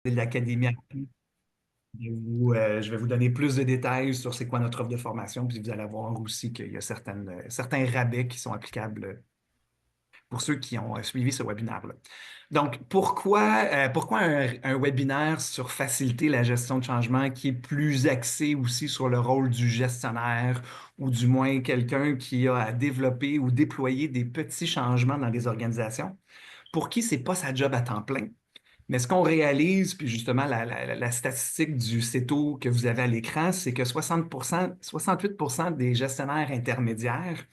de l'Académie. Je vais vous donner plus de détails sur c'est quoi notre offre de formation, puis vous allez voir aussi qu'il y a certains rabais qui sont applicables pour ceux qui ont suivi ce webinaire-là. Donc, pourquoi un webinaire sur faciliter la gestion de changement qui est plus axé aussi sur le rôle du gestionnaire ou du moins quelqu'un qui a à développer ou déployer des petits changements dans les organisations, pour qui c'est pas sa job à temps plein? Mais ce qu'on réalise, puis justement, la statistique du CETO que vous avez à l'écran, c'est que 68% des gestionnaires intermédiaires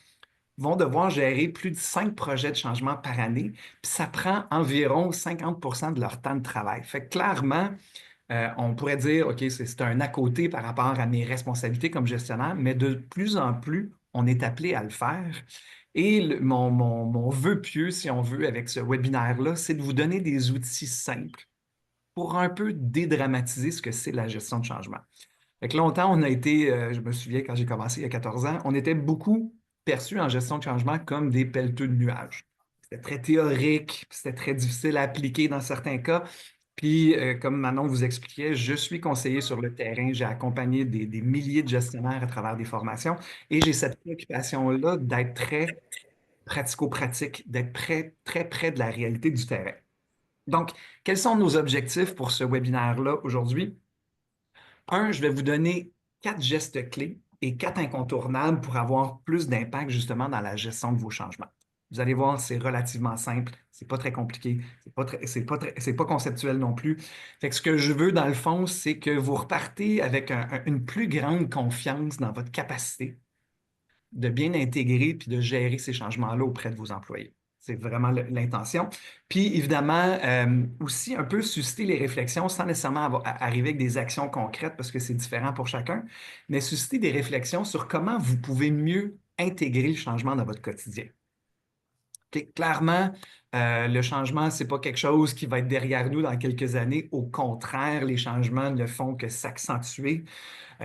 vont devoir gérer plus de 5 projets de changement par année, puis ça prend environ 50% de leur temps de travail. Fait que clairement, on pourrait dire, OK, c'est un à côté par rapport à mes responsabilités comme gestionnaire, mais de plus en plus, on est appelé à le faire. Et mon vœu pieux, si on veut, avec ce webinaire-là, c'est de vous donner des outils simples pour un peu dédramatiser ce que c'est la gestion de changement. Fait que longtemps, on a été, je me souviens quand j'ai commencé il y a 14 ans, on était beaucoup perçus en gestion de changement comme des pelleteux de nuages. C'était très théorique, puis c'était très difficile à appliquer dans certains cas. Puis, comme Manon vous expliquait, je suis conseiller sur le terrain. J'ai accompagné des milliers de gestionnaires à travers des formations et j'ai cette préoccupation-là d'être très pratico-pratique, d'être très près de la réalité du terrain. Donc, quels sont nos objectifs pour ce webinaire-là aujourd'hui? Un, je vais vous donner 4 gestes clés et 4 incontournables pour avoir plus d'impact justement dans la gestion de vos changements. Vous allez voir, c'est relativement simple, c'est pas très compliqué, c'est pas conceptuel non plus. Fait que ce que je veux dans le fond, c'est que vous repartez avec une plus grande confiance dans votre capacité de bien intégrer puis de gérer ces changements-là auprès de vos employés. C'est vraiment l'intention. Puis évidemment, aussi un peu susciter les réflexions sans nécessairement arriver avec des actions concrètes parce que c'est différent pour chacun, mais susciter des réflexions sur comment vous pouvez mieux intégrer le changement dans votre quotidien. Clairement, le changement, ce n'est pas quelque chose qui va être derrière nous dans quelques années. Au contraire, les changements ne font que s'accentuer.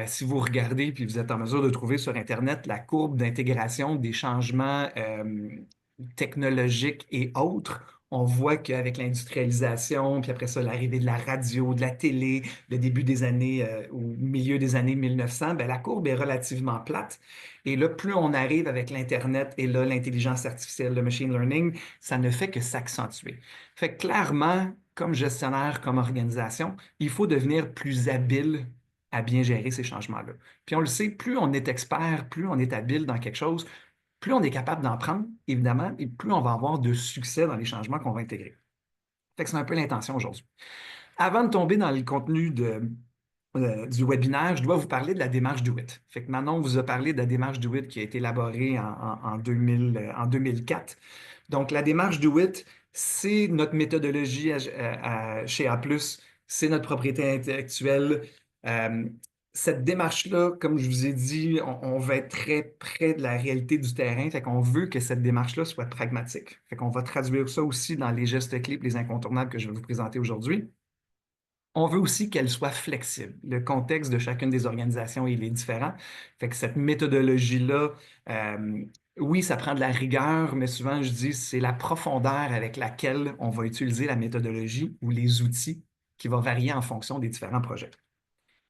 Si vous regardez puis vous êtes en mesure de trouver sur Internet la courbe d'intégration des changements technologiques et autres, on voit qu'avec l'industrialisation, puis après ça, l'arrivée de la radio, de la télé, le début des années, au milieu des années 1900, ben, la courbe est relativement plate. Et là, plus on arrive avec l'Internet et là, l'intelligence artificielle, le machine learning, ça ne fait que s'accentuer. Fait que clairement, comme gestionnaire, comme organisation, il faut devenir plus habile à bien gérer ces changements-là. Puis on le sait, plus on est expert, plus on est habile dans quelque chose, plus on est capable d'en prendre, évidemment, et plus on va avoir de succès dans les changements qu'on va intégrer. Fait que c'est un peu l'intention aujourd'hui. Avant de tomber dans le contenu du webinaire, je dois vous parler de la démarche Do It. Fait que Manon vous a parlé de la démarche Do It qui a été élaborée en 2004. Donc, la démarche Do It, c'est notre méthodologie chez A+, c'est notre propriété intellectuelle. Euh, Cette démarche-là, comme je vous ai dit, on va être très près de la réalité du terrain. Fait qu'on veut que cette démarche-là soit pragmatique. Fait qu'on va traduire ça aussi dans les gestes clés, les incontournables que je vais vous présenter aujourd'hui. On veut aussi qu'elle soit flexible. Le contexte de chacune des organisations, il est différent. Fait que cette méthodologie-là, euh, oui, ça prend de la rigueur, mais souvent, je dis, c'est la profondeur avec laquelle on va utiliser la méthodologie ou les outils qui va varier en fonction des différents projets.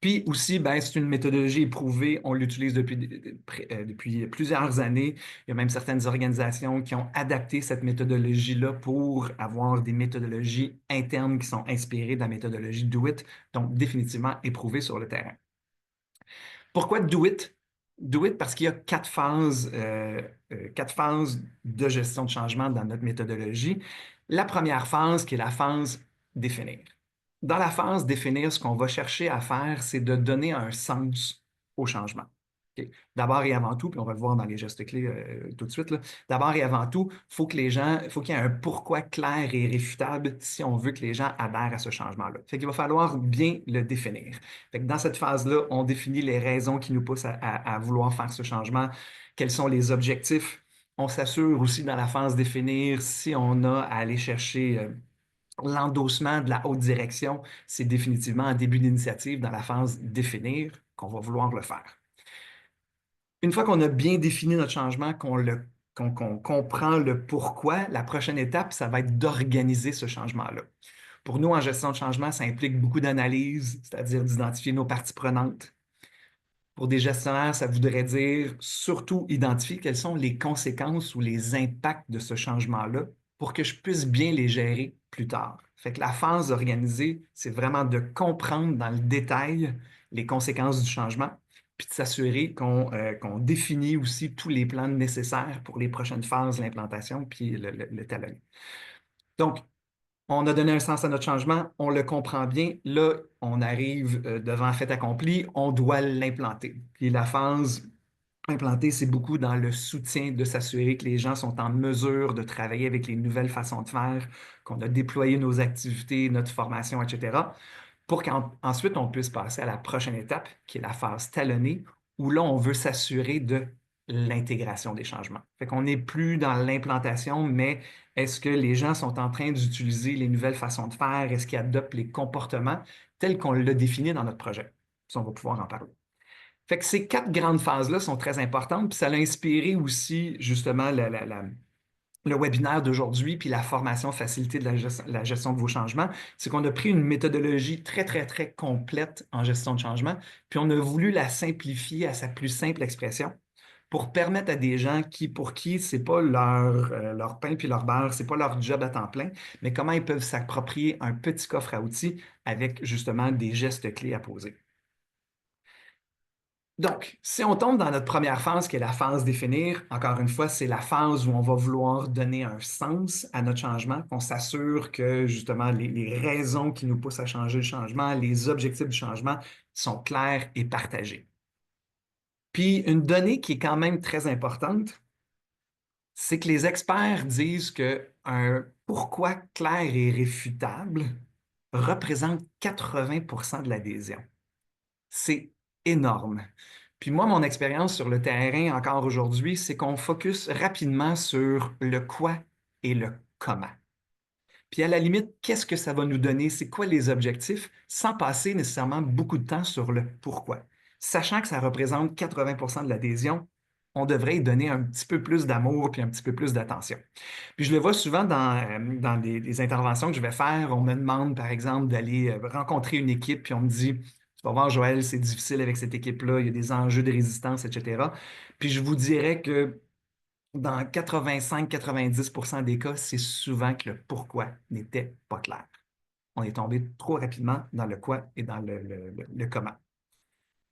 Puis aussi, ben, c'est une méthodologie éprouvée, on l'utilise depuis plusieurs années. Il y a même certaines organisations qui ont adapté cette méthodologie-là pour avoir des méthodologies internes qui sont inspirées de la méthodologie Do It, donc définitivement éprouvée sur le terrain. Pourquoi Do It? Do It parce qu'il y a 4 phases de gestion de changement dans notre méthodologie. La première phase, qui est la phase définir. Dans la phase définir, ce qu'on va chercher à faire, c'est de donner un sens au changement. OK? D'abord et avant tout, puis on va le voir dans les gestes clés tout de suite, là. D'abord et avant tout, faut qu'il y ait un pourquoi clair et réfutable si on veut que les gens adhèrent à ce changement-là. Fait qu'il va falloir bien le définir. Fait que dans cette phase-là, on définit les raisons qui nous poussent à vouloir faire ce changement, quels sont les objectifs. On s'assure aussi dans la phase définir si on a à aller chercher l'endossement de la haute direction, c'est définitivement un début d'initiative dans la phase définir qu'on va vouloir le faire. Une fois qu'on a bien défini notre changement, qu'on comprend le pourquoi, la prochaine étape, ça va être d'organiser ce changement-là. Pour nous, en gestion de changement, ça implique beaucoup d'analyse, c'est-à-dire d'identifier nos parties prenantes. Pour des gestionnaires, ça voudrait dire surtout identifier quelles sont les conséquences ou les impacts de ce changement-là pour que je puisse bien les gérer plus tard. Fait que la phase organisée, c'est vraiment de comprendre dans le détail les conséquences du changement, puis de s'assurer qu'on définit aussi tous les plans nécessaires pour les prochaines phases, l'implantation, puis le talonnement. Donc, on a donné un sens à notre changement, on le comprend bien. Là, on arrive devant un fait accompli, on doit l'implanter. Puis la phase implantée, c'est beaucoup dans le soutien de s'assurer que les gens sont en mesure de travailler avec les nouvelles façons de faire, qu'on a déployé nos activités, notre formation, etc., pour qu'ensuite on puisse passer à la prochaine étape, qui est la phase talonnée, où là, on veut s'assurer de l'intégration des changements. Fait qu'on n'est plus dans l'implantation, mais est-ce que les gens sont en train d'utiliser les nouvelles façons de faire? Est-ce qu'ils adoptent les comportements tels qu'on l'a défini dans notre projet? Ça, on va pouvoir en parler. Fait que ces quatre grandes phases-là sont très importantes, puis ça a inspiré aussi justement le webinaire d'aujourd'hui, puis la formation facilitée de la gestion de vos changements. C'est qu'on a pris une méthodologie très, très, très complète en gestion de changement, puis on a voulu la simplifier à sa plus simple expression pour permettre à des gens pour qui c'est pas leur pain puis leur beurre, c'est pas leur job à temps plein, mais comment ils peuvent s'approprier un petit coffre à outils avec justement des gestes clés à poser. Donc, si on tombe dans notre première phase, qui est la phase définir, encore une fois, c'est la phase où on va vouloir donner un sens à notre changement, qu'on s'assure que justement les raisons qui nous poussent à changer le changement, les objectifs du changement sont clairs et partagés. Puis, une donnée qui est quand même très importante, c'est que les experts disent qu'un pourquoi clair et réfutable représente 80% de l'adhésion. C'est énorme. Puis moi, mon expérience sur le terrain encore aujourd'hui, c'est qu'on focus rapidement sur le quoi et le comment. Puis à la limite, qu'est-ce que ça va nous donner? C'est quoi les objectifs? Sans passer nécessairement beaucoup de temps sur le pourquoi. Sachant que ça représente 80% de l'adhésion, on devrait y donner un petit peu plus d'amour puis un petit peu plus d'attention. Puis je le vois souvent dans les interventions que je vais faire. On me demande, par exemple, d'aller rencontrer une équipe, puis on me dit, tu vas voir, Joël, c'est difficile avec cette équipe-là, il y a des enjeux de résistance, etc. Puis je vous dirais que dans 85-90% des cas, c'est souvent que le pourquoi n'était pas clair. On est tombé trop rapidement dans le quoi et dans le comment.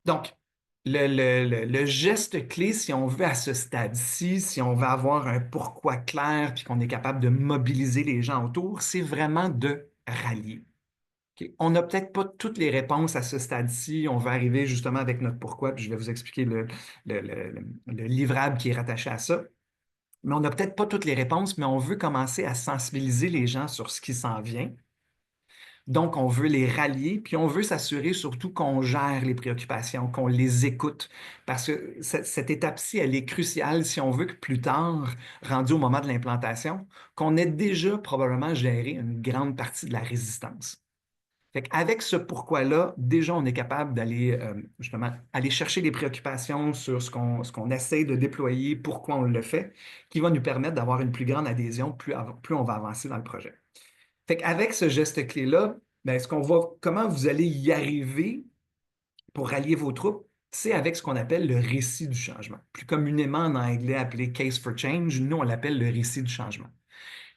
Donc, le geste clé, si on veut à ce stade-ci, si on veut avoir un pourquoi clair puis qu'on est capable de mobiliser les gens autour, c'est vraiment de rallier. OK? On n'a peut-être pas toutes les réponses à ce stade-ci. On va arriver justement avec notre pourquoi, puis je vais vous expliquer le livrable qui est rattaché à ça. Mais on n'a peut-être pas toutes les réponses, mais on veut commencer à sensibiliser les gens sur ce qui s'en vient. Donc, on veut les rallier, puis on veut s'assurer surtout qu'on gère les préoccupations, qu'on les écoute, parce que cette étape-ci, elle est cruciale si on veut que plus tard, rendu au moment de l'implantation, qu'on ait déjà probablement géré une grande partie de la résistance. Fait qu'avec ce pourquoi-là, déjà, on est capable d'aller justement aller chercher les préoccupations sur ce qu'on essaie de déployer, pourquoi on le fait, qui va nous permettre d'avoir une plus grande adhésion plus on va avancer dans le projet. Fait qu'avec ce geste clé-là, ben, comment vous allez y arriver pour rallier vos troupes, c'est avec ce qu'on appelle le récit du changement. Plus communément en anglais appelé Case for Change, nous, on l'appelle le récit du changement.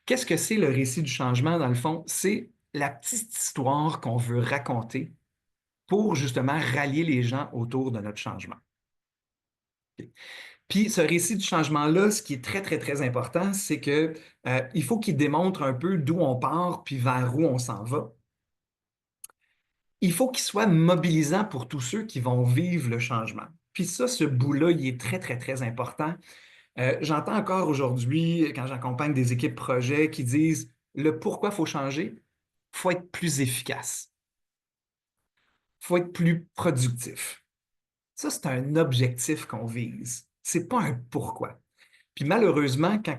Qu'est-ce que c'est le récit du changement, dans le fond? C'est la petite histoire qu'on veut raconter pour justement rallier les gens autour de notre changement. Okay. Puis ce récit du changement-là, ce qui est très, très, très important, c'est que il faut qu'il démontre un peu d'où on part puis vers où on s'en va. Il faut qu'il soit mobilisant pour tous ceux qui vont vivre le changement. Puis ça, ce bout-là, il est très, très, très important. J'entends encore aujourd'hui, quand j'accompagne des équipes projets qui disent le pourquoi il faut changer, il faut être plus efficace, il faut être plus productif. Ça, c'est un objectif qu'on vise. C'est pas un pourquoi. Puis malheureusement, quand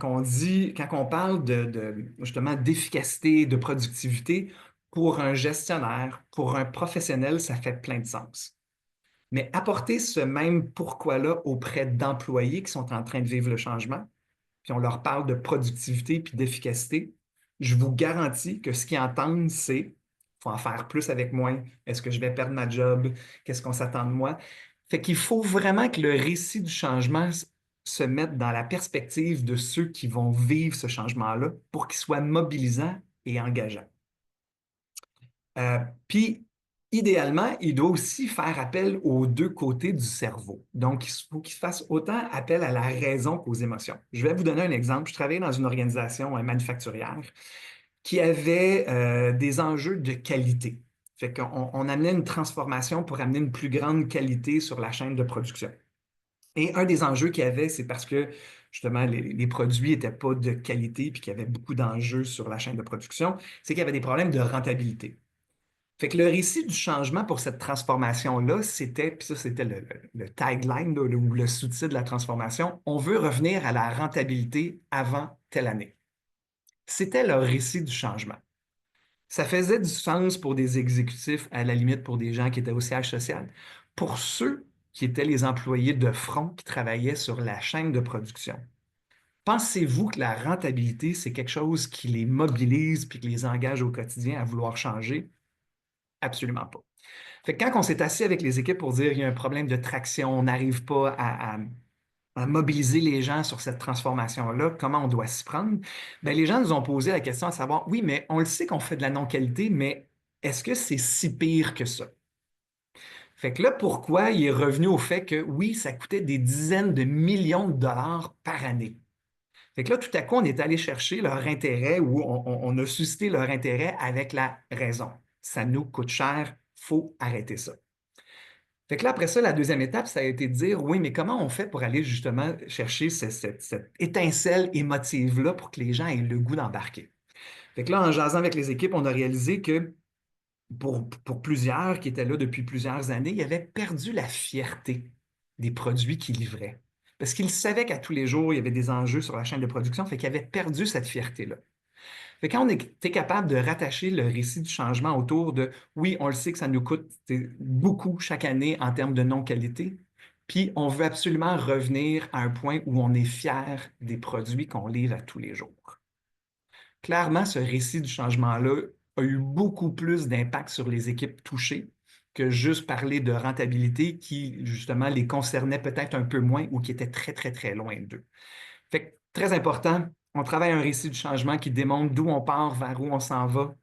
on parle justement d'efficacité, de productivité, pour un gestionnaire, pour un professionnel, ça fait plein de sens. Mais apporter ce même pourquoi-là auprès d'employés qui sont en train de vivre le changement, puis on leur parle de productivité puis d'efficacité, je vous garantis que ce qu'ils entendent, c'est faut en faire plus avec moins. Est-ce que je vais perdre ma job? Qu'est-ce qu'on s'attend de moi? Fait qu'il faut vraiment que le récit du changement se mette dans la perspective de ceux qui vont vivre ce changement-là pour qu'il soit mobilisant et engageant. Euh, Puis, idéalement, il doit aussi faire appel aux deux côtés du cerveau. Donc, il faut qu'il fasse autant appel à la raison qu'aux émotions. Je vais vous donner un exemple. Je travaillais dans une organisation manufacturière qui avait des enjeux de qualité. Fait qu'on amenait une transformation pour amener une plus grande qualité sur la chaîne de production. Et un des enjeux qu'il y avait, c'est parce que justement les produits n'étaient pas de qualité puis qu'il y avait beaucoup d'enjeux sur la chaîne de production, c'est qu'il y avait des problèmes de rentabilité. Fait que le récit du changement pour cette transformation-là, c'était, puis ça c'était le tagline là, ou le sous-titre de la transformation, on veut revenir à la rentabilité avant telle année. C'était leur récit du changement. Ça faisait du sens pour des exécutifs, à la limite pour des gens qui étaient au siège social. Pour ceux qui étaient les employés de front qui travaillaient sur la chaîne de production, pensez-vous que la rentabilité, c'est quelque chose qui les mobilise puis qui les engage au quotidien à vouloir changer? Absolument pas. Fait que quand on s'est assis avec les équipes pour dire il y a un problème de traction, on n'arrive pas à mobiliser les gens sur cette transformation-là, comment on doit s'y prendre? Bien, les gens nous ont posé la question à savoir, oui, mais on le sait qu'on fait de la non-qualité, mais est-ce que c'est si pire que ça? Fait que là, pourquoi il est revenu au fait que oui, ça coûtait des dizaines de millions de dollars par année. Fait que là, tout à coup, on est allé chercher leur intérêt ou on a suscité leur intérêt avec la raison. Ça nous coûte cher, il faut arrêter ça. Fait que là, après ça, la deuxième étape, ça a été de dire, oui, mais comment on fait pour aller justement chercher cette étincelle émotive-là pour que les gens aient le goût d'embarquer? Fait que là, en jasant avec les équipes, on a réalisé que pour plusieurs qui étaient là depuis plusieurs années, ils avaient perdu la fierté des produits qu'ils livraient. Parce qu'ils savaient qu'à tous les jours, il y avait des enjeux sur la chaîne de production, fait qu'ils avaient perdu cette fierté-là. Fait que quand on était capable de rattacher le récit du changement autour de, oui, on le sait que ça nous coûte beaucoup chaque année en termes de non-qualité, puis on veut absolument revenir à un point où on est fier des produits qu'on livre à tous les jours. Clairement, ce récit du changement-là a eu beaucoup plus d'impact sur les équipes touchées que juste parler de rentabilité qui, justement, les concernait peut-être un peu moins ou qui était très, très, très loin d'eux. Fait que, très important, on travaille un récit du changement qui démontre d'où on part, vers où on s'en va,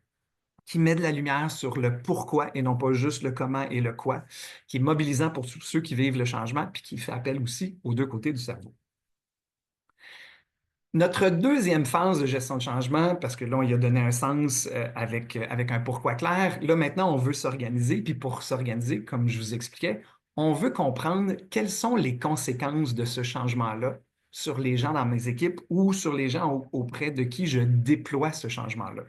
qui met de la lumière sur le pourquoi et non pas juste le comment et le quoi, qui est mobilisant pour tous ceux qui vivent le changement, puis qui fait appel aussi aux deux côtés du cerveau. Notre deuxième phase de gestion de changement, parce que là, on y a donné un sens avec un pourquoi clair, là, maintenant, on veut s'organiser. Puis pour s'organiser, comme je vous expliquais, on veut comprendre quelles sont les conséquences de ce changement-là sur les gens dans mes équipes ou sur les gens auprès de qui je déploie ce changement-là.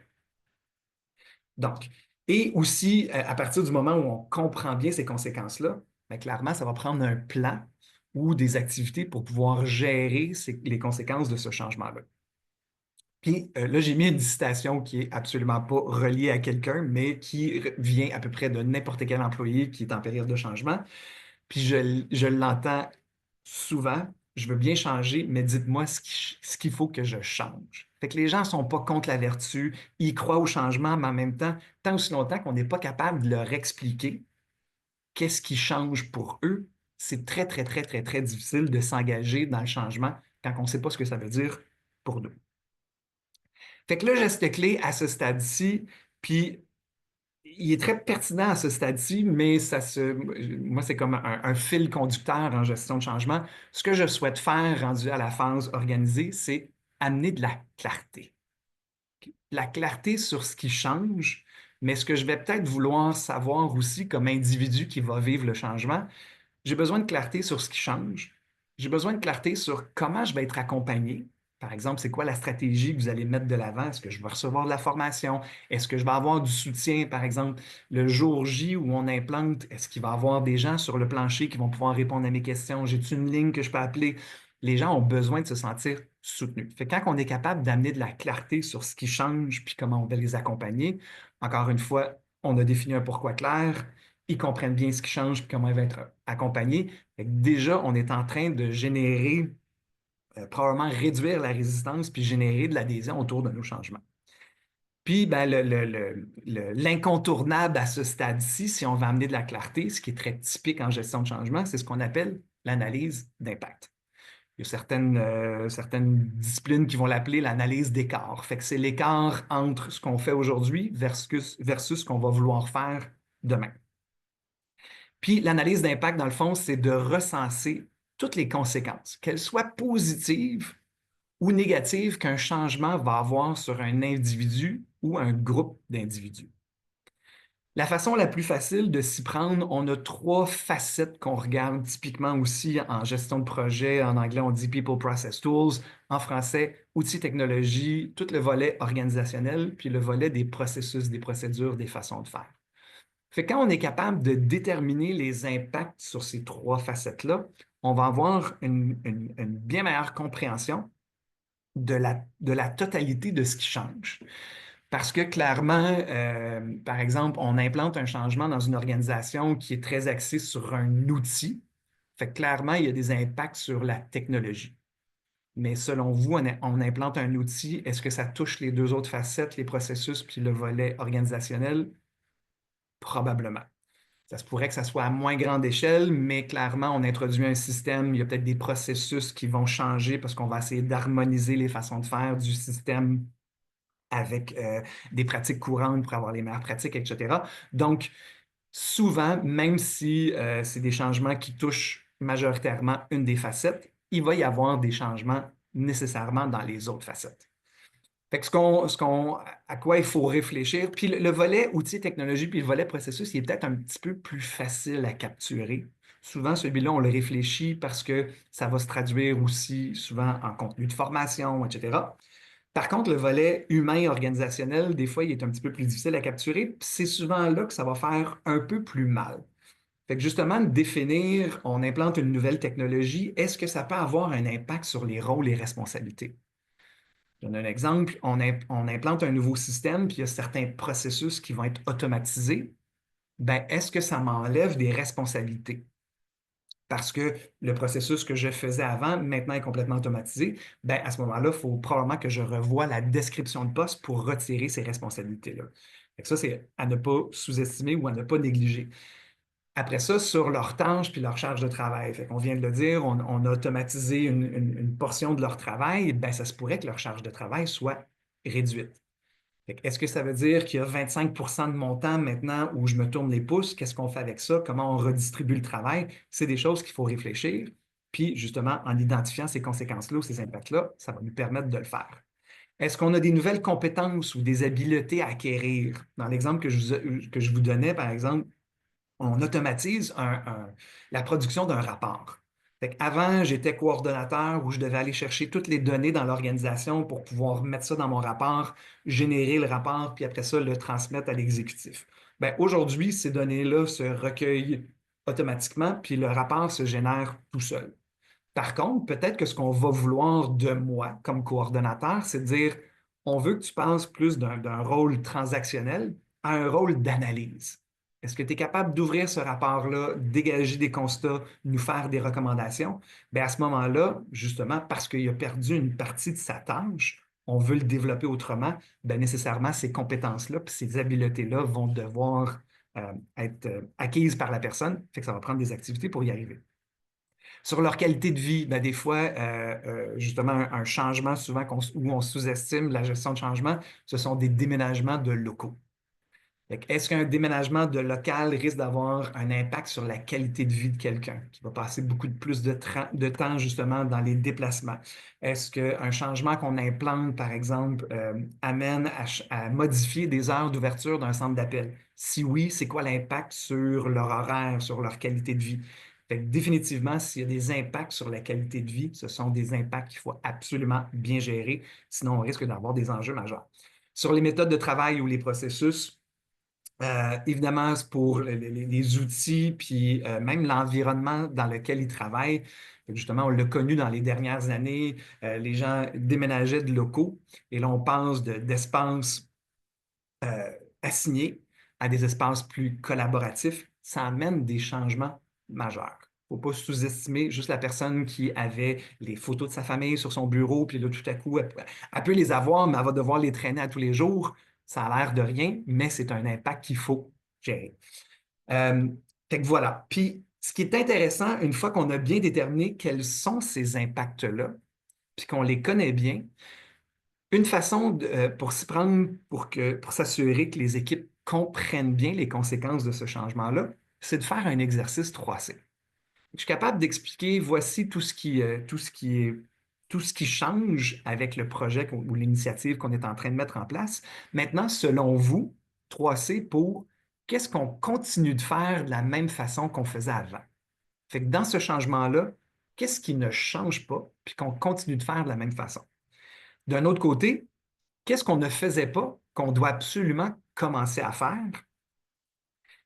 Donc, et aussi, à partir du moment où on comprend bien ces conséquences-là, bien, clairement, ça va prendre un plan ou des activités pour pouvoir gérer les conséquences de ce changement-là. Puis là, j'ai mis une citation qui est absolument pas reliée à quelqu'un, mais qui vient à peu près de n'importe quel employé qui est en période de changement. Puis je l'entends souvent. Je veux bien changer, mais dites-moi ce qu'il faut que je change. Fait que les gens ne sont pas contre la vertu, ils croient au changement, mais en même temps, tant aussi longtemps qu'on n'est pas capable de leur expliquer qu'est-ce qui change pour eux, c'est très, très, très, très, très difficile de s'engager dans le changement quand on ne sait pas ce que ça veut dire pour nous. Fait que le geste clé à ce stade-ci, puis il est très pertinent à ce stade-ci, mais moi, c'est comme un fil conducteur en gestion de changement. Ce que je souhaite faire, rendu à la phase organisée, c'est amener de la clarté. La clarté sur ce qui change, mais ce que je vais peut-être vouloir savoir aussi comme individu qui va vivre le changement, j'ai besoin de clarté sur ce qui change. J'ai besoin de clarté sur comment je vais être accompagné. Par exemple, c'est quoi la stratégie que vous allez mettre de l'avant? Est-ce que je vais recevoir de la formation? Est-ce que je vais avoir du soutien, par exemple, le jour J où on implante? Est-ce qu'il va y avoir des gens sur le plancher qui vont pouvoir répondre à mes questions? J'ai-tu une ligne que je peux appeler? Les gens ont besoin de se sentir soutenus. Fait que quand on est capable d'amener de la clarté sur ce qui change puis comment on va les accompagner, encore une fois, on a défini un pourquoi clair, ils comprennent bien ce qui change et comment ils vont être accompagnés. Fait que déjà, on est en train de générer, probablement réduire la résistance puis générer de l'adhésion autour de nos changements. Puis, ben, l'incontournable à ce stade-ci, si on veut amener de la clarté, ce qui est très typique en gestion de changement, c'est ce qu'on appelle l'analyse d'impact. Il y a certaines disciplines qui vont l'appeler l'analyse d'écart. Fait que c'est l'écart entre ce qu'on fait aujourd'hui versus ce qu'on va vouloir faire demain. Puis l'analyse d'impact, dans le fond, c'est de recenser toutes les conséquences, qu'elles soient positives ou négatives, qu'un changement va avoir sur un individu ou un groupe d'individus. La façon la plus facile de s'y prendre, on a trois facettes qu'on regarde typiquement aussi en gestion de projet. En anglais, on dit People Process Tools. En français, outils technologie, tout le volet organisationnel, puis le volet des processus, des procédures, des façons de faire. Fait que quand on est capable de déterminer les impacts sur ces trois facettes-là, on va avoir une bien meilleure compréhension de la totalité de ce qui change. Parce que clairement, par exemple, on implante un changement dans une organisation qui est très axée sur un outil. Fait que clairement, il y a des impacts sur la technologie. Mais selon vous, on implante un outil, est-ce que ça touche les deux autres facettes, les processus puis le volet organisationnel? Probablement. Ça se pourrait que ça soit à moins grande échelle, mais clairement, on introduit un système, il y a peut-être des processus qui vont changer parce qu'on va essayer d'harmoniser les façons de faire du système avec des pratiques courantes pour avoir les meilleures pratiques, etc. Donc, souvent, même si c'est des changements qui touchent majoritairement une des facettes, il va y avoir des changements nécessairement dans les autres facettes. Fait que à quoi il faut réfléchir, puis le volet outils technologie, puis le volet processus, il est peut-être un petit peu plus facile à capturer. Souvent, celui-là, on le réfléchit parce que ça va se traduire aussi souvent en contenu de formation, etc. Par contre, le volet humain et organisationnel, des fois, il est un petit peu plus difficile à capturer. Puis c'est souvent là que ça va faire un peu plus mal. Fait que justement, de définir, on implante une nouvelle technologie, est-ce que ça peut avoir un impact sur les rôles et responsabilités? Je donne un exemple, on implante un nouveau système, puis il y a certains processus qui vont être automatisés. Ben, est-ce que ça m'enlève des responsabilités? Parce que le processus que je faisais avant, maintenant, est complètement automatisé, ben, à ce moment-là, il faut probablement que je revoie la description de poste pour retirer ces responsabilités-là. Fait que ça, c'est à ne pas sous-estimer ou à ne pas négliger. Après ça, sur leurs tâches puis leur charge de travail. Fait qu'on vient de le dire, on a automatisé une portion de leur travail, ben, ça se pourrait que leur charge de travail soit réduite. Est-ce que ça veut dire qu'il y a 25 de mon temps maintenant où je me tourne les pouces? Qu'est-ce qu'on fait avec ça? Comment on redistribue le travail? C'est des choses qu'il faut réfléchir. Puis, justement, en identifiant ces conséquences-là ou ces impacts-là, ça va nous permettre de le faire. Est-ce qu'on a des nouvelles compétences ou des habiletés à acquérir? Dans l'exemple que je vous donnais, par exemple, on automatise la production d'un rapport. Avant, j'étais coordonnateur où je devais aller chercher toutes les données dans l'organisation pour pouvoir mettre ça dans mon rapport, générer le rapport, puis après ça, le transmettre à l'exécutif. Ben, aujourd'hui, ces données-là se recueillent automatiquement, puis le rapport se génère tout seul. Par contre, peut-être que ce qu'on va vouloir de moi comme coordonnateur, c'est de dire, on veut que tu passes plus d'un rôle transactionnel à un rôle d'analyse. Est-ce que tu es capable d'ouvrir ce rapport-là, dégager des constats, nous faire des recommandations? Bien, à ce moment-là, justement, parce qu'il a perdu une partie de sa tâche, on veut le développer autrement, bien, nécessairement, ces compétences-là, puis ces habiletés-là vont devoir être acquises par la personne, fait que ça va prendre des activités pour y arriver. Sur leur qualité de vie, ben, des fois, justement, un changement souvent où on sous-estime la gestion de changement, ce sont des déménagements de locaux. Est-ce qu'un déménagement de local risque d'avoir un impact sur la qualité de vie de quelqu'un qui va passer beaucoup plus de temps justement dans les déplacements? Est-ce qu'un changement qu'on implante, par exemple, amène à modifier des heures d'ouverture d'un centre d'appel? Si oui, c'est quoi l'impact sur leur horaire, sur leur qualité de vie? Fait que définitivement, s'il y a des impacts sur la qualité de vie, ce sont des impacts qu'il faut absolument bien gérer, sinon on risque d'avoir des enjeux majeurs. Sur les méthodes de travail ou les processus, évidemment, c'est pour les outils, puis même l'environnement dans lequel ils travaillent. Justement, on l'a connu dans les dernières années, les gens déménageaient de locaux et là, on passe d'espaces assignés à des espaces plus collaboratifs. Ça amène des changements majeurs. Il ne faut pas sous-estimer juste la personne qui avait les photos de sa famille sur son bureau, puis là, tout à coup, elle peut les avoir, mais elle va devoir les traîner à tous les jours. Ça a l'air de rien, mais c'est un impact qu'il faut gérer. Euh, Fait que voilà. Puis, ce qui est intéressant, une fois qu'on a bien déterminé quels sont ces impacts-là, puis qu'on les connaît bien, une façon pour s'y prendre, pour s'assurer que les équipes comprennent bien les conséquences de ce changement-là, c'est de faire un exercice 3C. Je suis capable d'expliquer, voici tout ce qui change avec le projet ou l'initiative qu'on est en train de mettre en place. Maintenant, selon vous, 3C pour qu'est-ce qu'on continue de faire de la même façon qu'on faisait avant. Fait que dans ce changement-là, qu'est-ce qui ne change pas puis qu'on continue de faire de la même façon? D'un autre côté, qu'est-ce qu'on ne faisait pas qu'on doit absolument commencer à faire?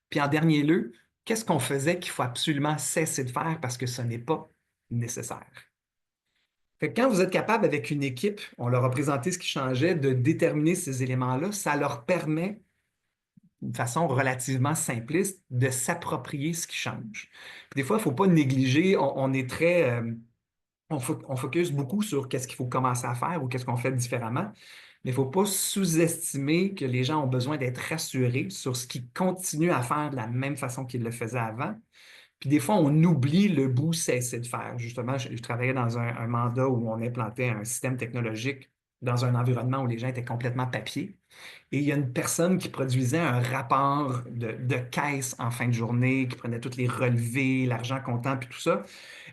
Puis en dernier lieu, qu'est-ce qu'on faisait qu'il faut absolument cesser de faire parce que ce n'est pas nécessaire? Fait que quand vous êtes capable avec une équipe, on leur a présenté ce qui changeait, de déterminer ces éléments-là, ça leur permet, d'une façon relativement simpliste, de s'approprier ce qui change. Puis des fois, il ne faut pas négliger, on est très, on focus beaucoup sur qu'est-ce qu'il faut commencer à faire ou qu'est-ce qu'on fait différemment, mais il ne faut pas sous-estimer que les gens ont besoin d'être rassurés sur ce qu'ils continuent à faire de la même façon qu'ils le faisaient avant. Puis des fois, on oublie le bout cesser de faire. Justement, je travaillais dans un mandat où on implantait un système technologique dans un environnement où les gens étaient complètement papier. Et il y a une personne qui produisait un rapport de caisse en fin de journée, qui prenait tous les relevés, l'argent comptant, puis tout ça.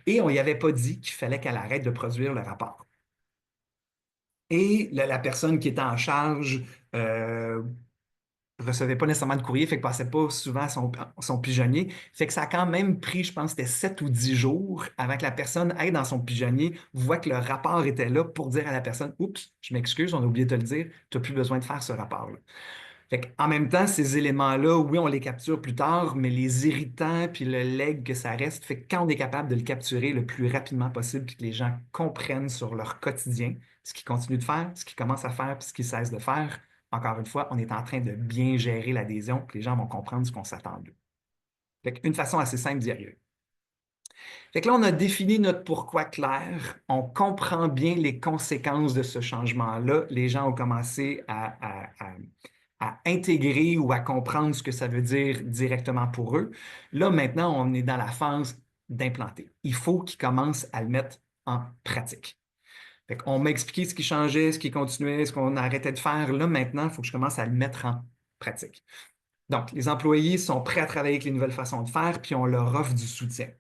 Et on n'y avait pas dit qu'il fallait qu'elle arrête de produire le rapport. Et la personne qui était en charge recevait pas nécessairement de courrier, fait que passait pas souvent son pigeonnier. Fait que ça a quand même pris, je pense, c'était 7 ou 10 jours avant que la personne aille dans son pigeonnier, voit que le rapport était là pour dire à la personne, oups, je m'excuse, on a oublié de te le dire, tu n'as plus besoin de faire ce rapport-là. Fait en même temps, ces éléments-là, oui, on les capture plus tard, mais les irritants puis le leg que ça reste, fait que quand on est capable de le capturer le plus rapidement possible puis que les gens comprennent sur leur quotidien ce qu'ils continuent de faire, ce qu'ils commencent à faire puis ce qu'ils cessent de faire, encore une fois, on est en train de bien gérer l'adhésion puis les gens vont comprendre ce qu'on s'attend d'eux. Fait qu'une façon assez simple d'y arriver. Fait que là, on a défini notre pourquoi clair. On comprend bien les conséquences de ce changement-là. Les gens ont commencé à intégrer ou à comprendre ce que ça veut dire directement pour eux. Là, maintenant, on est dans la phase d'implanter. Il faut qu'ils commencent à le mettre en pratique. Fait qu'on m'a expliqué ce qui changeait, ce qui continuait, ce qu'on arrêtait de faire. Là, maintenant, il faut que je commence à le mettre en pratique. Donc, les employés sont prêts à travailler avec les nouvelles façons de faire, puis on leur offre du soutien.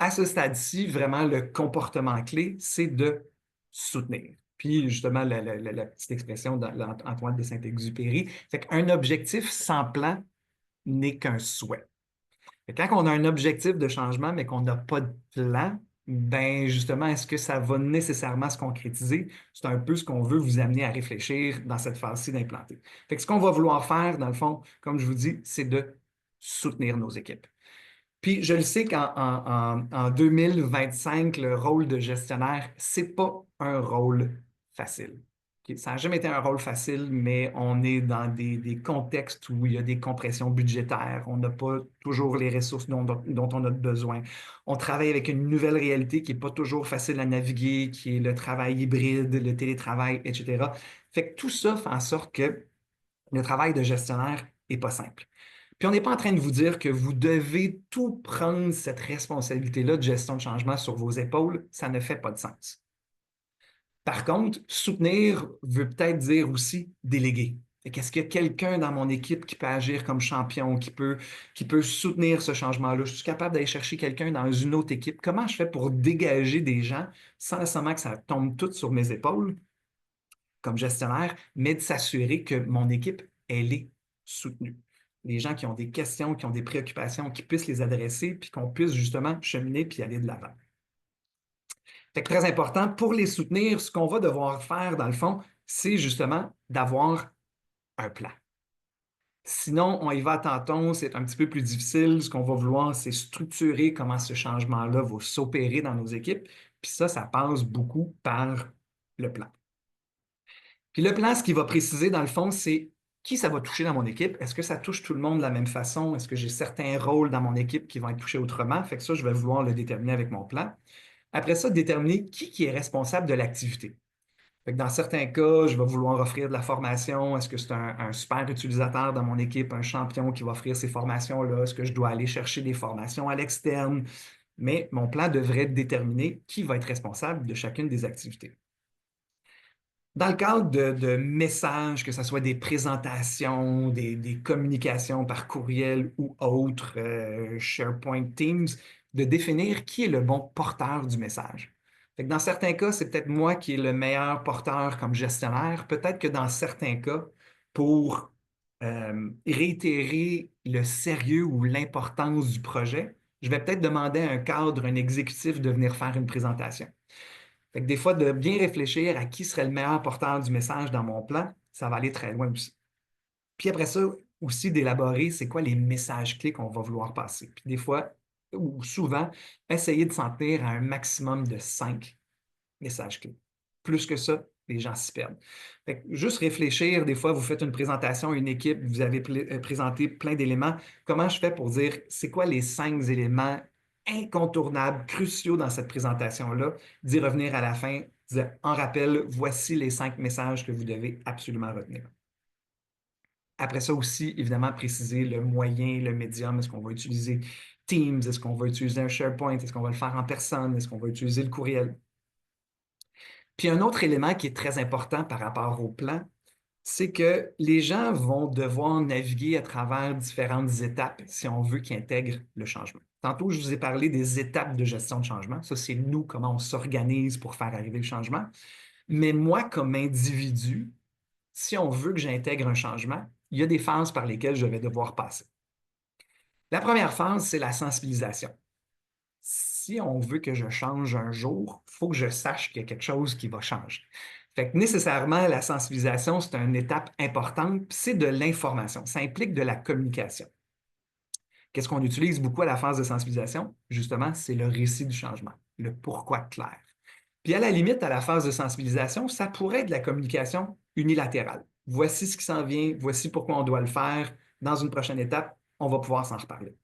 À ce stade-ci, vraiment, le comportement clé, c'est de soutenir. Puis, justement, la petite expression d'Antoine de Saint-Exupéry, fait qu'un objectif sans plan n'est qu'un souhait. Fait que quand on a un objectif de changement, mais qu'on n'a pas de plan, ben justement, est-ce que ça va nécessairement se concrétiser? C'est un peu ce qu'on veut vous amener à réfléchir dans cette phase-ci d'implanter. Fait que ce qu'on va vouloir faire, dans le fond, comme je vous dis, c'est de soutenir nos équipes. Puis je le sais qu'en 2025, le rôle de gestionnaire, c'est pas un rôle facile. OK? Ça n'a jamais été un rôle facile, mais on est dans des contextes où il y a des compressions budgétaires. On n'a pas toujours les ressources dont on a besoin. On travaille avec une nouvelle réalité qui n'est pas toujours facile à naviguer, qui est le travail hybride, le télétravail, etc. Fait que tout ça fait en sorte que le travail de gestionnaire n'est pas simple. Puis on n'est pas en train de vous dire que vous devez tout prendre cette responsabilité-là de gestion de changement sur vos épaules. Ça ne fait pas de sens. Par contre, soutenir veut peut-être dire aussi déléguer. Est-ce qu'il y a quelqu'un dans mon équipe qui peut agir comme champion, qui peut soutenir ce changement-là? Je suis capable d'aller chercher quelqu'un dans une autre équipe. Comment je fais pour dégager des gens sans nécessairement que ça tombe tout sur mes épaules comme gestionnaire, mais de s'assurer que mon équipe, elle est soutenue. Les gens qui ont des questions, qui ont des préoccupations, qui puissent les adresser, puis qu'on puisse justement cheminer puis aller de l'avant. Fait que très important, pour les soutenir, ce qu'on va devoir faire, dans le fond, c'est justement d'avoir un plan. Sinon, on y va à tâtons, c'est un petit peu plus difficile. Ce qu'on va vouloir, c'est structurer comment ce changement-là va s'opérer dans nos équipes. Puis ça passe beaucoup par le plan. Puis le plan, ce qu'il va préciser, dans le fond, c'est qui ça va toucher dans mon équipe. Est-ce que ça touche tout le monde de la même façon? Est-ce que j'ai certains rôles dans mon équipe qui vont être touchés autrement? Fait que ça, je vais vouloir le déterminer avec mon plan. Après ça, déterminer qui est responsable de l'activité. Fait que dans certains cas, je vais vouloir offrir de la formation. Est-ce que c'est un super utilisateur dans mon équipe, un champion qui va offrir ces formations-là? Est-ce que je dois aller chercher des formations à l'externe? Mais mon plan devrait déterminer qui va être responsable de chacune des activités. Dans le cadre de messages, que ce soit des présentations, des communications par courriel ou autres, SharePoint, Teams, de définir qui est le bon porteur du message. Fait que dans certains cas, c'est peut-être moi qui est le meilleur porteur comme gestionnaire. Peut-être que dans certains cas, pour réitérer le sérieux ou l'importance du projet, je vais peut-être demander à un cadre, un exécutif de venir faire une présentation. Fait que des fois, de bien réfléchir à qui serait le meilleur porteur du message dans mon plan, ça va aller très loin aussi. Puis après ça, aussi d'élaborer c'est quoi les messages clés qu'on va vouloir passer. Puis des fois, ou souvent, essayer de s'en tenir à un maximum de 5 messages clés. Plus que ça, les gens s'y perdent. Fait que juste réfléchir, des fois, vous faites une présentation à une équipe, vous avez présenté plein d'éléments. Comment je fais pour dire c'est quoi les 5 éléments incontournables, cruciaux dans cette présentation-là, d'y revenir à la fin, dire en rappel, voici les 5 messages que vous devez absolument retenir. Après ça aussi, évidemment, préciser le moyen, le médium. Est-ce qu'on va utiliser Teams? Est-ce qu'on va utiliser un SharePoint? Est-ce qu'on va le faire en personne? Est-ce qu'on va utiliser le courriel? Puis un autre élément qui est très important par rapport au plan, c'est que les gens vont devoir naviguer à travers différentes étapes si on veut qu'ils intègrent le changement. Tantôt, je vous ai parlé des étapes de gestion de changement. Ça, c'est nous, comment on s'organise pour faire arriver le changement. Mais moi, comme individu, si on veut que j'intègre un changement, il y a des phases par lesquelles je vais devoir passer. La première phase, c'est la sensibilisation. Si on veut que je change un jour, il faut que je sache qu'il y a quelque chose qui va changer. Fait que nécessairement, la sensibilisation, c'est une étape importante, puis c'est de l'information. Ça implique de la communication. Qu'est-ce qu'on utilise beaucoup à la phase de sensibilisation? Justement, c'est le récit du changement, le pourquoi clair. Puis à la limite, à la phase de sensibilisation, ça pourrait être de la communication unilatérale. Voici ce qui s'en vient, voici pourquoi on doit le faire. Dans une prochaine étape, on va pouvoir s'en reparler.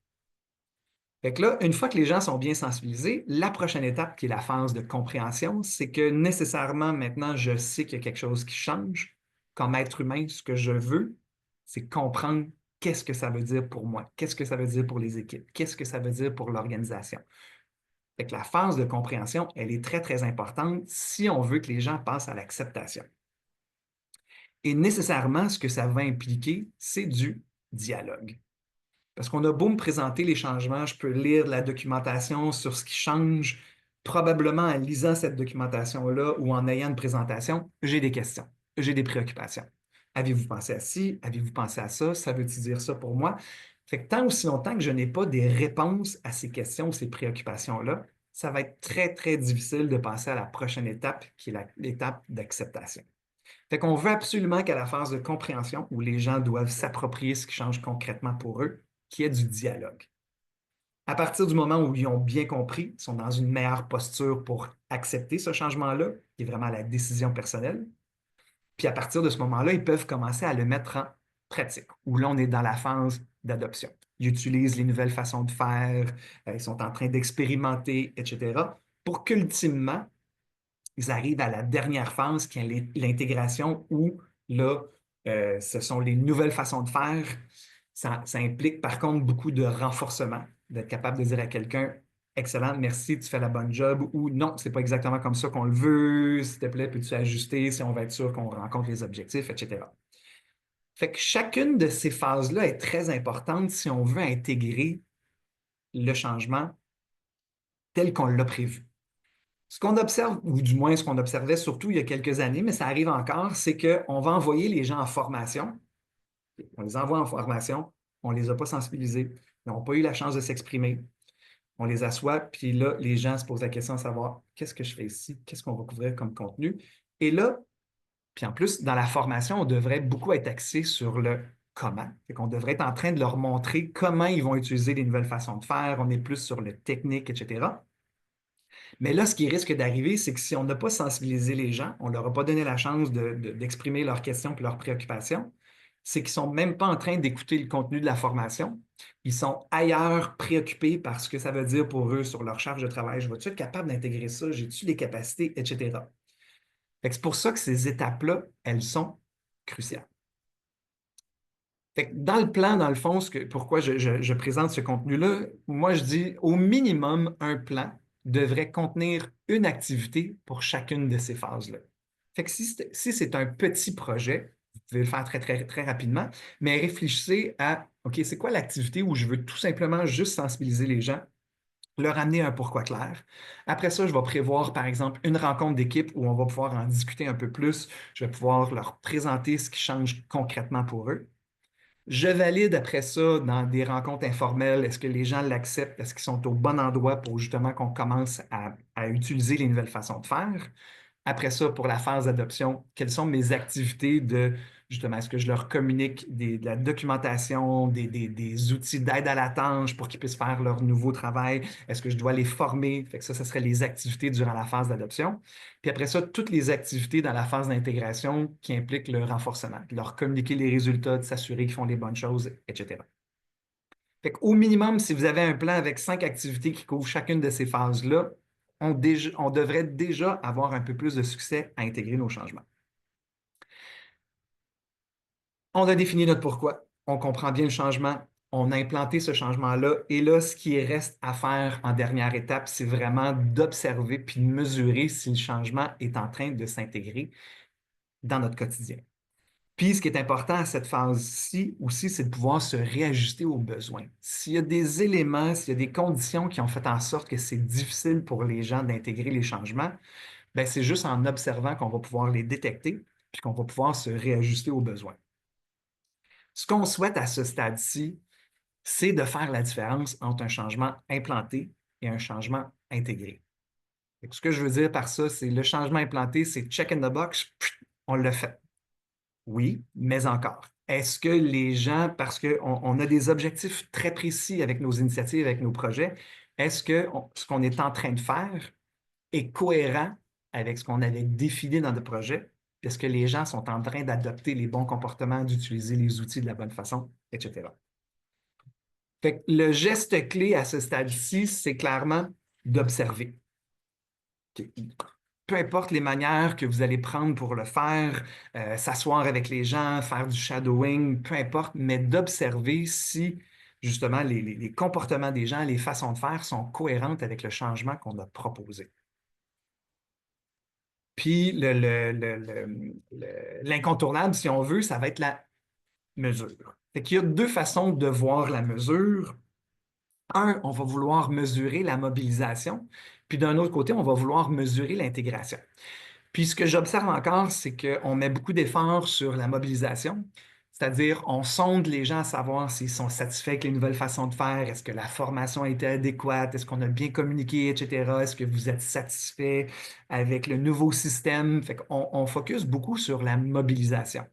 Fait que là, une fois que les gens sont bien sensibilisés, la prochaine étape, qui est la phase de compréhension, c'est que nécessairement, maintenant, je sais qu'il y a quelque chose qui change. Comme être humain, ce que je veux, c'est comprendre qu'est-ce que ça veut dire pour moi, qu'est-ce que ça veut dire pour les équipes, qu'est-ce que ça veut dire pour l'organisation. Fait que la phase de compréhension, elle est très, très importante si on veut que les gens passent à l'acceptation. Et nécessairement, ce que ça va impliquer, c'est du dialogue. Parce qu'on a beau me présenter les changements, je peux lire la documentation sur ce qui change. Probablement en lisant cette documentation-là ou en ayant une présentation, j'ai des questions, j'ai des préoccupations. Avez-vous pensé à ci? Avez-vous pensé à ça? Ça veut-il dire ça pour moi? Fait que tant aussi longtemps que je n'ai pas des réponses à ces questions ou ces préoccupations-là, ça va être très, très difficile de passer à la prochaine étape, qui est l'étape d'acceptation. Fait qu'on veut absolument qu'à la phase de compréhension, où les gens doivent s'approprier ce qui change concrètement pour eux, qu'il y ait du dialogue. À partir du moment où ils ont bien compris, ils sont dans une meilleure posture pour accepter ce changement-là, qui est vraiment la décision personnelle. Puis à partir de ce moment-là, ils peuvent commencer à le mettre en pratique, où là, on est dans la phase d'adoption. Ils utilisent les nouvelles façons de faire, ils sont en train d'expérimenter, etc., pour qu'ultimement, ils arrivent à la dernière phase qui est l'intégration où là, ce sont les nouvelles façons de faire. Ça implique par contre beaucoup de renforcement, d'être capable de dire à quelqu'un, excellent, merci, tu fais la bonne job, ou non, c'est pas exactement comme ça qu'on le veut, s'il te plaît, peux-tu ajuster si on va être sûr qu'on rencontre les objectifs, etc. Fait que chacune de ces phases-là est très importante si on veut intégrer le changement tel qu'on l'a prévu. Ce qu'on observe, ou du moins ce qu'on observait surtout il y a quelques années, mais ça arrive encore, c'est qu'on va envoyer les gens en formation. On les envoie en formation, on ne les a pas sensibilisés, ils n'ont pas eu la chance de s'exprimer. On les assoit, puis là, les gens se posent la question de savoir qu'est-ce que je fais ici, qu'est-ce qu'on va couvrir comme contenu. Et là, puis en plus, dans la formation, on devrait beaucoup être axé sur le comment. Fait qu'on devrait être en train de leur montrer comment ils vont utiliser les nouvelles façons de faire. On est plus sur le technique, etc. Mais là, ce qui risque d'arriver, c'est que si on n'a pas sensibilisé les gens, on ne leur a pas donné la chance d'exprimer leurs questions et leurs préoccupations, c'est qu'ils ne sont même pas en train d'écouter le contenu de la formation. Ils sont ailleurs préoccupés par ce que ça veut dire pour eux sur leur charge de travail. Je vais-tu être capable d'intégrer ça? J'ai-tu les capacités, etc. Fait que c'est pour ça que ces étapes-là, elles sont cruciales. Fait que dans le plan, dans le fond, pourquoi je présente ce contenu-là, moi je dis au minimum, un plan devrait contenir une activité pour chacune de ces phases-là. Fait que si c'est un petit projet, vous pouvez le faire très, très, très rapidement, mais réfléchissez à, OK, c'est quoi l'activité où je veux tout simplement juste sensibiliser les gens, leur amener un pourquoi clair. Après ça, je vais prévoir, par exemple, une rencontre d'équipe où on va pouvoir en discuter un peu plus. Je vais pouvoir leur présenter ce qui change concrètement pour eux. Je valide après ça dans des rencontres informelles. Est-ce que les gens l'acceptent? Est-ce qu'ils sont au bon endroit pour justement qu'on commence à utiliser les nouvelles façons de faire? Après ça, pour la phase d'adoption, quelles sont mes activités de, justement, est-ce que je leur communique de la documentation, des outils d'aide à la tâche pour qu'ils puissent faire leur nouveau travail? Est-ce que je dois les former? Fait que ça serait les activités durant la phase d'adoption. Puis après ça, toutes les activités dans la phase d'intégration qui impliquent le renforcement, de leur communiquer les résultats, de s'assurer qu'ils font les bonnes choses, etc. Fait qu'au minimum, si vous avez un plan avec 5 activités qui couvrent chacune de ces phases-là, on devrait déjà avoir un peu plus de succès à intégrer nos changements. On a défini notre pourquoi, on comprend bien le changement, on a implanté ce changement-là, et là, ce qui reste à faire en dernière étape, c'est vraiment d'observer puis de mesurer si le changement est en train de s'intégrer dans notre quotidien. Puis, ce qui est important à cette phase-ci aussi, c'est de pouvoir se réajuster aux besoins. S'il y a des éléments, s'il y a des conditions qui ont fait en sorte que c'est difficile pour les gens d'intégrer les changements, ben, c'est juste en observant qu'on va pouvoir les détecter puis qu'on va pouvoir se réajuster aux besoins. Ce qu'on souhaite à ce stade-ci, c'est de faire la différence entre un changement implanté et un changement intégré. Ce que je veux dire par ça, c'est le changement implanté, c'est check in the box, on l'a fait. Oui, mais encore. Est-ce que les gens, parce qu'on a des objectifs très précis avec nos initiatives, avec nos projets, est-ce que ce qu'on est en train de faire est cohérent avec ce qu'on avait défini dans le projet? Est-ce que les gens sont en train d'adopter les bons comportements, d'utiliser les outils de la bonne façon, etc. Fait que le geste clé à ce stade-ci, c'est clairement d'observer. Peu importe les manières que vous allez prendre pour le faire, s'asseoir avec les gens, faire du shadowing, peu importe, mais d'observer si justement les comportements des gens, les façons de faire sont cohérentes avec le changement qu'on a proposé. Puis l'incontournable, si on veut, ça va être la mesure. Fait qu'il y a 2 façons de voir la mesure. Un, on va vouloir mesurer la mobilisation, puis d'un autre côté, on va vouloir mesurer l'intégration. Puis ce que j'observe encore, c'est qu'on met beaucoup d'efforts sur la mobilisation, c'est-à-dire on sonde les gens à savoir s'ils sont satisfaits avec les nouvelles façons de faire, est-ce que la formation a été adéquate, est-ce qu'on a bien communiqué, etc. Est-ce que vous êtes satisfait avec le nouveau système? Fait qu'on focus beaucoup sur la mobilisation.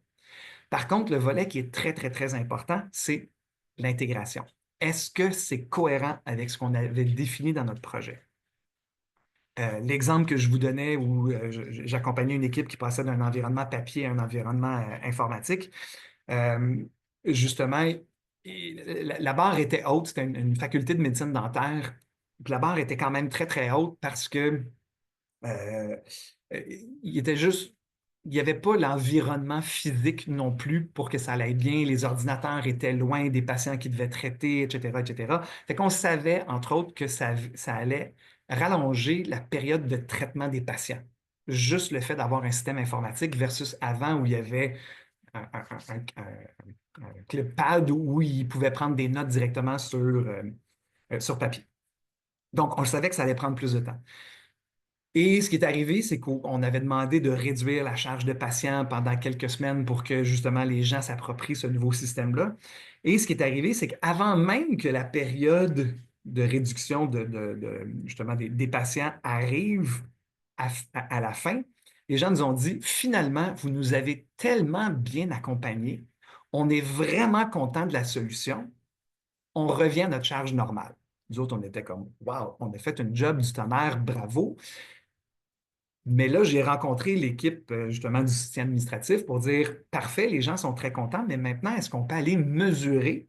Par contre, le volet qui est très, très, très important, c'est l'intégration. Est-ce que c'est cohérent avec ce qu'on avait défini dans notre projet? L'exemple que je vous donnais où j'accompagnais une équipe qui passait d'un environnement papier à un environnement informatique, euh, justement, la barre était haute, c'était une faculté de médecine dentaire, puis la barre était quand même très, très haute parce que euh, euh, il était juste, il n'y avait pas l'environnement physique non plus pour que ça aille bien. Les ordinateurs étaient loin des patients qui devaient traiter, etc., etc. Fait qu'on savait, entre autres, que ça allait rallonger la période de traitement des patients. Juste le fait d'avoir un système informatique versus avant où il y avait un clippad où ils pouvaient prendre des notes directement sur papier. Donc, on savait que ça allait prendre plus de temps. Et ce qui est arrivé, c'est qu'on avait demandé de réduire la charge de patients pendant quelques semaines pour que justement les gens s'approprient ce nouveau système-là. Et ce qui est arrivé, c'est qu'avant même que la période de réduction justement des patients arrive à la fin, les gens nous ont dit, finalement, vous nous avez tellement bien accompagnés, on est vraiment content de la solution, on revient à notre charge normale. Nous autres, on était comme, wow, on a fait une job du tonnerre, bravo. Mais là, j'ai rencontré l'équipe justement du soutien administratif pour dire, parfait, les gens sont très contents, mais maintenant, est-ce qu'on peut aller mesurer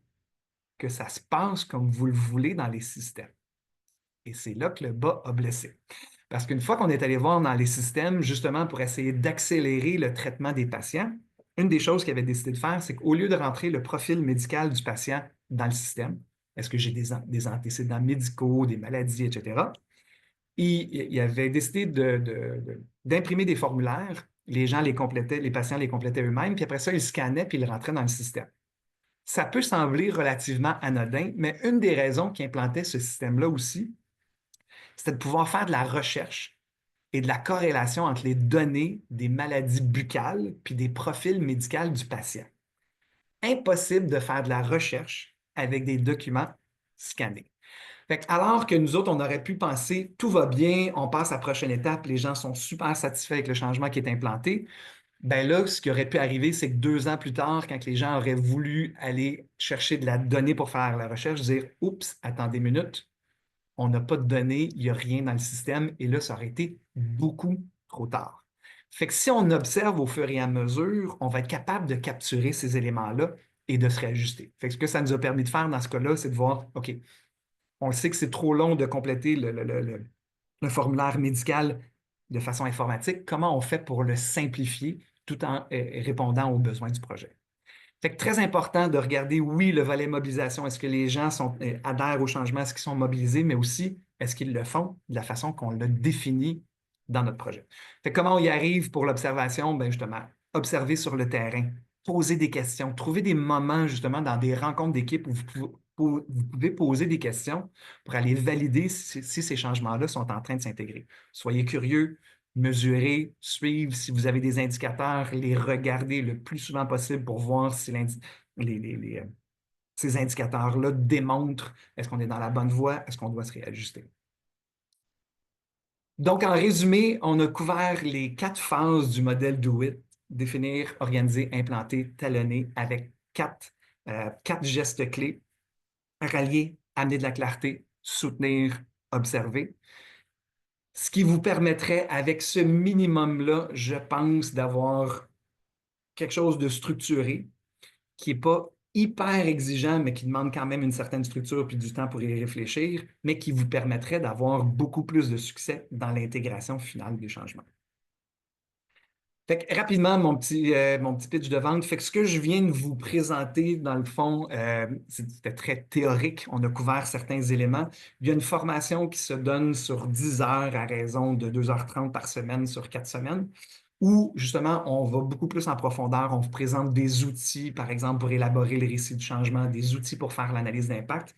que ça se passe comme vous le voulez dans les systèmes? Et c'est là que le bas a blessé. Parce qu'une fois qu'on est allé voir dans les systèmes, justement pour essayer d'accélérer le traitement des patients, une des choses qu'ils avaient décidé de faire, c'est qu'au lieu de rentrer le profil médical du patient dans le système, est-ce que j'ai des antécédents médicaux, des maladies, etc., il avait décidé d'imprimer des formulaires. Les gens les complétaient, les patients les complétaient eux-mêmes, puis après ça, ils scannaient puis ils rentraient dans le système. Ça peut sembler relativement anodin, mais une des raisons qui implantait ce système-là aussi, c'était de pouvoir faire de la recherche et de la corrélation entre les données des maladies buccales puis des profils médicaux du patient. Impossible de faire de la recherche avec des documents scannés. Fait que alors que nous autres, on aurait pu penser, tout va bien, on passe à la prochaine étape, les gens sont super satisfaits avec le changement qui est implanté, ben là, ce qui aurait pu arriver, c'est que 2 ans plus tard, quand les gens auraient voulu aller chercher de la donnée pour faire la recherche, dire, oups, attendez une minute, on n'a pas de données, il n'y a rien dans le système, et là, ça aurait été beaucoup trop tard. Fait que si on observe au fur et à mesure, on va être capable de capturer ces éléments-là et de se réajuster. Fait que ce que ça nous a permis de faire dans ce cas-là, c'est de voir, OK, on sait que c'est trop long de compléter le formulaire médical de façon informatique. Comment on fait pour le simplifier tout en répondant aux besoins du projet? Fait que très important de regarder, oui, le volet mobilisation. Est-ce que les gens adhèrent au changement? Est-ce qu'ils sont mobilisés? Mais aussi, est-ce qu'ils le font de la façon qu'on l'a défini dans notre projet? Fait que comment on y arrive pour l'observation? Bien, justement, observer sur le terrain, poser des questions, trouver des moments, justement, dans des rencontres d'équipe où vous pouvez poser des questions pour aller valider si ces changements-là sont en train de s'intégrer. Soyez curieux, mesurer, suivre, si vous avez des indicateurs, les regarder le plus souvent possible pour voir si ces indicateurs-là démontrent est-ce qu'on est dans la bonne voie, est-ce qu'on doit se réajuster. Donc, en résumé, on a couvert les 4 phases du modèle Do It: définir, organiser, implanter, talonner, avec 4 gestes clés: rallier, amener de la clarté, soutenir, observer. Ce qui vous permettrait, avec ce minimum-là, je pense, d'avoir quelque chose de structuré, qui n'est pas hyper exigeant, mais qui demande quand même une certaine structure puis du temps pour y réfléchir, mais qui vous permettrait d'avoir beaucoup plus de succès dans l'intégration finale des changements. Fait que, rapidement, mon petit pitch de vente. Fait que ce que je viens de vous présenter, dans le fond, c'était très théorique. On a couvert certains éléments. Il y a une formation qui se donne sur 10 heures à raison de 2h30 par semaine sur 4 semaines, où justement, on va beaucoup plus en profondeur. On vous présente des outils, par exemple, pour élaborer le récit du changement, des outils pour faire l'analyse d'impact.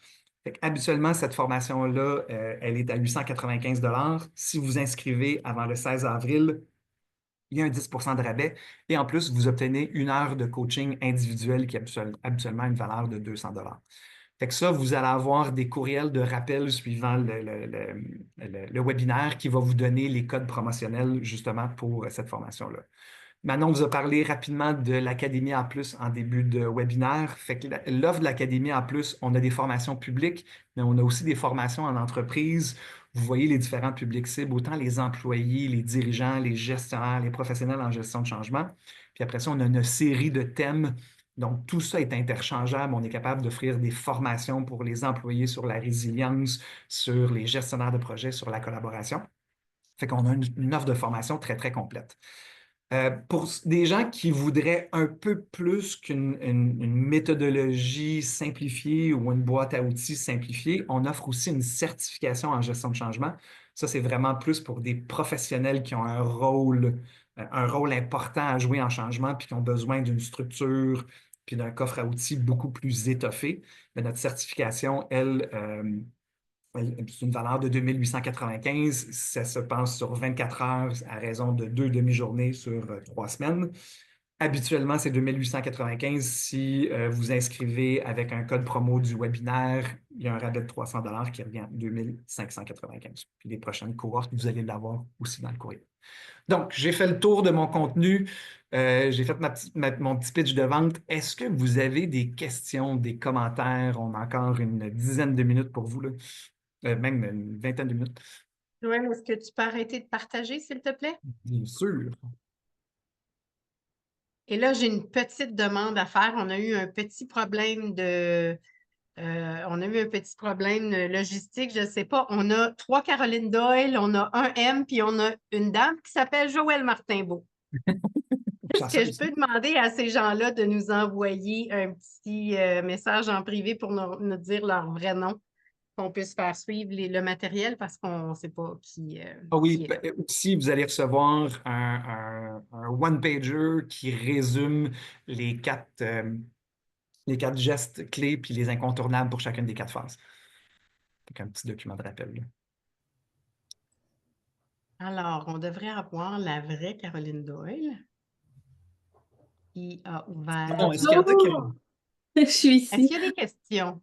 Habituellement, cette formation-là, elle est à 895 $. Si vous inscrivez avant le 16 avril, il y a un 10 de rabais. Et en plus, vous obtenez 1 heure de coaching individuel qui est habituellement une valeur de 200 $. Fait que ça, vous allez avoir des courriels de rappel suivant le webinaire qui va vous donner les codes promotionnels justement pour cette formation-là. Manon vous a parlé rapidement de l'Académie A+ en début de webinaire. Fait que l'offre de l'Académie A+, on a des formations publiques, mais on a aussi des formations en entreprise. Vous voyez les différents publics cibles, autant les employés, les dirigeants, les gestionnaires, les professionnels en gestion de changement. Puis après ça, on a une série de thèmes. Donc, tout ça est interchangeable. On est capable d'offrir des formations pour les employés sur la résilience, sur les gestionnaires de projets, sur la collaboration. Fait qu'on a une offre de formation très, très complète. Pour des gens qui voudraient un peu plus qu'une méthodologie simplifiée ou une boîte à outils simplifiée, on offre aussi une certification en gestion de changement. Ça, c'est vraiment plus pour des professionnels qui ont un rôle important à jouer en changement puis qui ont besoin d'une structure puis d'un coffre à outils beaucoup plus étoffé. Mais notre certification, elle, c'est une valeur de 2895. Ça se passe sur 24 heures à raison de 2 demi-journées sur 3 semaines. Habituellement, c'est 2895. Si vous inscrivez avec un code promo du webinaire, il y a un rabais de 300 $ qui revient à 2595. Puis les prochaines cohortes, vous allez l'avoir aussi dans le courrier. Donc, j'ai fait le tour de mon contenu. J'ai fait mon petit pitch de vente. Est-ce que vous avez des questions, des commentaires? On a encore une dizaine de minutes pour vous, là. Même une vingtaine de minutes. Joël, est-ce que tu peux arrêter de partager, s'il te plaît? Bien sûr. Et là, j'ai une petite demande à faire. On a eu un petit problème On a eu un petit problème logistique, je ne sais pas. On a 3 Caroline Doyle, on a un M, puis on a une dame qui s'appelle Joëlle Martin-Beau. Est-ce que je Chanceuse. peux demander à ces gens-là de nous envoyer un petit message en privé pour nous dire leur vrai nom, qu'on puisse faire suivre le matériel parce qu'on ne sait pas Ah oui, qui est là. aussi, vous allez recevoir un one-pager qui résume les quatre gestes clés puis les incontournables pour chacune des quatre phases. Donc, un petit document de rappel, là. Alors, on devrait avoir la vraie Caroline Doyle qui a Bon, ouvert. est-ce qu'il y en a qui- Oh, je suis Est-ce ici. qu'il y a des questions?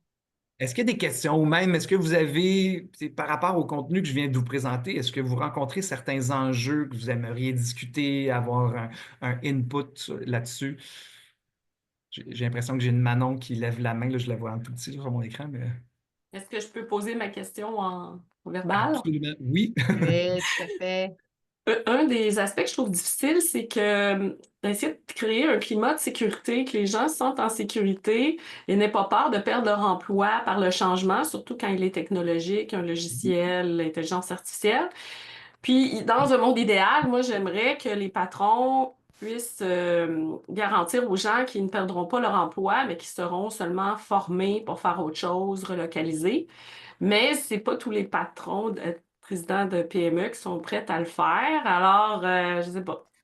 Est-ce qu'il y a des questions ou même est-ce que vous avez, par rapport au contenu que je viens de vous présenter, est-ce que vous rencontrez certains enjeux que vous aimeriez discuter, avoir un input là-dessus? J'ai l'impression que j'ai une Manon qui lève la main, là, je la vois un tout petit sur mon écran, mais Est-ce que je peux poser ma question en verbal? absolument oui. Oui, tout à fait. Un des aspects que je trouve difficile, c'est que d'essayer de créer un climat de sécurité, que les gens se sentent en sécurité et n'aient pas peur de perdre leur emploi par le changement, surtout quand il est technologique, un logiciel, l'intelligence artificielle. Puis, dans un monde idéal, moi, j'aimerais que les patrons puissent garantir aux gens qu'ils ne perdront pas leur emploi, mais qui seront seulement formés pour faire autre chose, relocalisés. Mais c'est pas tous les patrons, présidents de PME qui sont prêts à le faire. Alors, je sais pas.